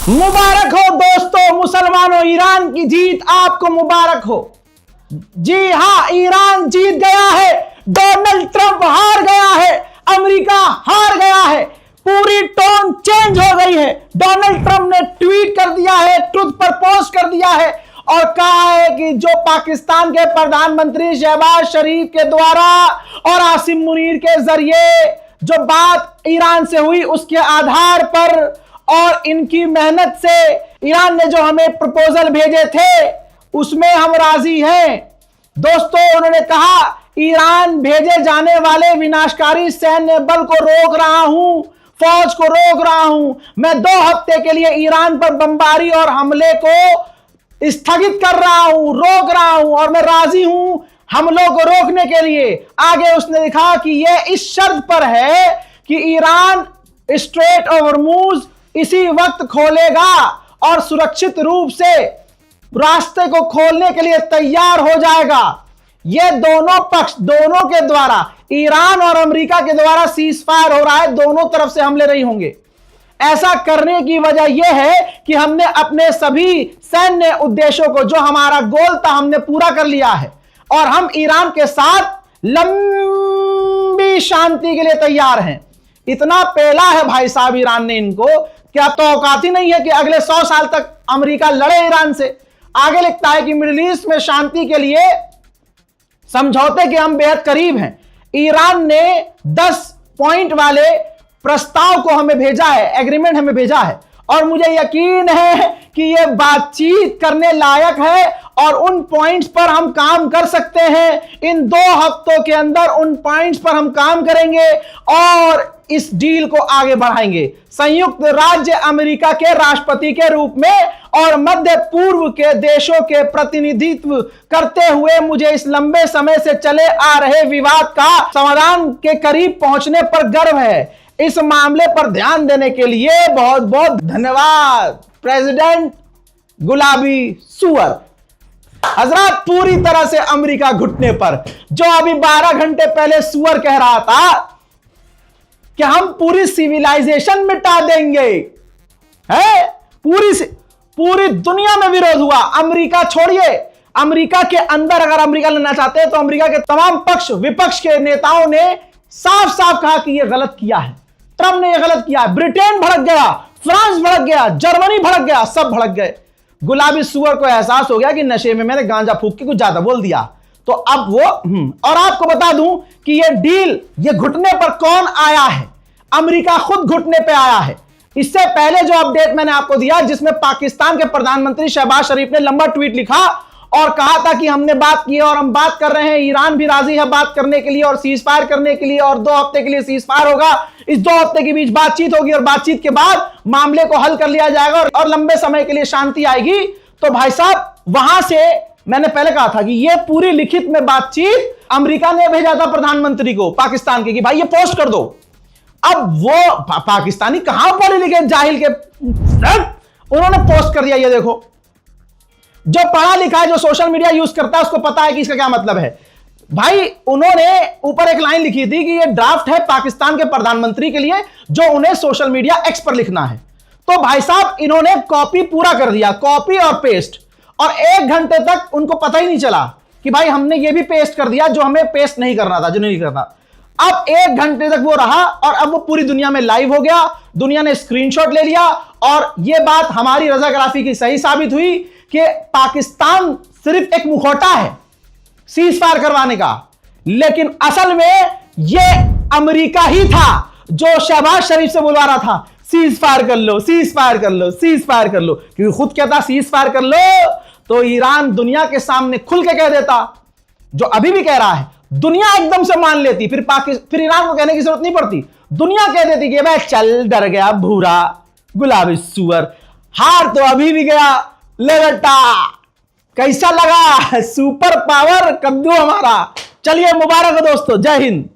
मुबारक हो दोस्तों, मुसलमानों, ईरान की जीत आपको मुबारक हो। जी हां, ईरान जीत गया है, डोनाल्ड ट्रंप हार गया है, अमेरिका हार गया है, पूरी टोन चेंज हो गई है। डोनाल्ड ट्रंप ने ट्वीट कर दिया है, ट्रुथ पर पोस्ट कर दिया है और कहा है कि जो पाकिस्तान के प्रधानमंत्री शहबाज शरीफ के द्वारा और आसिम मुनीर के जरिए जो बात ईरान से हुई उसके आधार पर और इनकी मेहनत से ईरान ने जो हमें प्रपोजल भेजे थे उसमें हम राजी हैं। दोस्तों, उन्होंने कहा ईरान भेजे जाने वाले विनाशकारी सैन्य बल को रोक रहा हूं, फौज को रोक रहा हूं। मैं 2 हफ्ते के लिए ईरान पर बमबारी और हमले को स्थगित कर रहा हूं, रोक रहा हूं और मैं राजी हूं हमलों को रोकने के लिए। आगे उसने लिखा कि यह इस शर्त पर है कि ईरान स्ट्रेट ऑफ हॉर्मुज इसी वक्त खोलेगा और सुरक्षित रूप से रास्ते को खोलने के लिए तैयार हो जाएगा। यह दोनों पक्ष, दोनों के द्वारा, ईरान और अमेरिका के द्वारा सीज फायर हो रहा है, दोनों तरफ से हमले नहीं होंगे। ऐसा करने की वजह यह है कि हमने अपने सभी सैन्य उद्देश्यों को, जो हमारा गोल था, हमने पूरा कर लिया है और हम ईरान के साथ लंबी शांति के लिए तैयार हैं। इतना पेला है भाई साहब ईरान ने इनको, क्या तो औकात ही नहीं है कि अगले 100 साल तक अमेरिका लड़े ईरान से। आगे लिखता है कि मिडिल ईस्ट में शांति के लिए समझौते के हम बेहद करीब हैं। ईरान ने 10 पॉइंट वाले प्रस्ताव को हमें भेजा है, एग्रीमेंट हमें भेजा है और मुझे यकीन है कि यह बातचीत करने लायक है और उन पॉइंट्स पर हम काम कर सकते हैं। इन 2 हफ्तों के अंदर उन पॉइंट्स पर हम काम करेंगे और इस डील को आगे बढ़ाएंगे। संयुक्त राज्य अमेरिका के राष्ट्रपति के रूप में और मध्य पूर्व के देशों के प्रतिनिधित्व करते हुए मुझे इस लंबे समय से चले आ रहे विवाद का समाधान के करीब पहुंचने पर गर्व है। इस मामले पर ध्यान देने के लिए बहुत बहुत धन्यवाद प्रेसिडेंट गुलाबी सुअर। हजरत, पूरी तरह से अमेरिका घुटने पर, जो अभी 12 घंटे पहले सुअर कह रहा था कि हम पूरी सिविलाइजेशन मिटा देंगे, है पूरी दुनिया में विरोध हुआ। अमेरिका छोड़िए, अमेरिका के अंदर अगर अमेरिका लेना चाहते हैं तो अमेरिका के तमाम पक्ष विपक्ष के नेताओं ने साफ साफ कहा कि यह गलत किया है, ट्रंप ने यह गलत किया है। ब्रिटेन भड़क गया, फ्रांस भड़क गया, जर्मनी भड़क गया, सब भड़क गए। गुलाबी सुअर को एहसास हो गया कि नशे में मैंने गांजा फूंक के कुछ ज्यादा बोल दिया, तो अब वो और आपको बता दूं कि ये डील, ये घुटने पर कौन आया है? अमेरिका खुद घुटने पे आया है। इससे पहले जो अपडेट मैंने आपको दिया, जिसमें पाकिस्तान के प्रधानमंत्री शहबाज शरीफ ने लंबा ट्वीट लिखा और कहा था कि हमने बात की और हम बात कर रहे हैं, ईरान भी राजी है बात करने के लिए और सीज फायर करने के लिए और 2 हफ्ते के लिए सीज फायर होगा। इस 2 हफ्ते के बीच बातचीत होगी और बातचीत के बाद मामले को हल कर लिया जाएगा और लंबे समय के लिए शांति आएगी। तो भाई साहब, वहां से मैंने पहले कहा था कि यह पूरी लिखित में बातचीत अमेरिका ने भेजा था प्रधानमंत्री को पाकिस्तान के कि भाई ये पोस्ट कर दो। अब वो पाकिस्तानी कहां पढ़े लिखे जाहिल के, उन्होंने पोस्ट कर दिया। ये देखो, जो पढ़ा लिखा है, जो सोशल मीडिया यूज करता है, उसको पता है कि इसका क्या मतलब है। भाई, उन्होंने ऊपर एक लाइन लिखी थी कि ये ड्राफ्ट है पाकिस्तान के प्रधानमंत्री के लिए, जो उन्हें सोशल मीडिया एक्स पर लिखना है। तो भाई साहब, इन्होंने कॉपी पूरा कर दिया, कॉपी और पेस्ट, और 1 घंटे तक उनको पता ही नहीं चला कि भाई हमने ये भी पेस्ट कर दिया जो हमें पेस्ट नहीं करना था, जो नहीं करना। अब 1 घंटे तक वो रहा और अब वो पूरी दुनिया में लाइव हो गया, दुनिया ने स्क्रीनशॉट ले लिया और ये बात हमारी रजाकाराफी की सही साबित हुई कि पाकिस्तान सिर्फ एक मुखौटा है सीज फायर करवाने का, लेकिन असल में ये अमेरिका ही था जो शहबाज शरीफ से बुलवा रहा था, सीज फायर कर लो, सीज फायर कर लो, सीज फायर कर लो, क्योंकि खुद कहता सीज फायर कर लो तो ईरान दुनिया के सामने खुल के कह देता, जो अभी भी कह रहा है। दुनिया एकदम से मान लेती, फिर ईरान को कहने की जरूरत नहीं पड़ती, दुनिया कह देती कि भाई चल, डर गया भूरा गुलाबी सुअर, हार तो अभी भी गया। ले बेटा, कैसा लगा सुपर पावर कद्दू हमारा। चलिए, मुबारक हो दोस्तों, जय हिंद।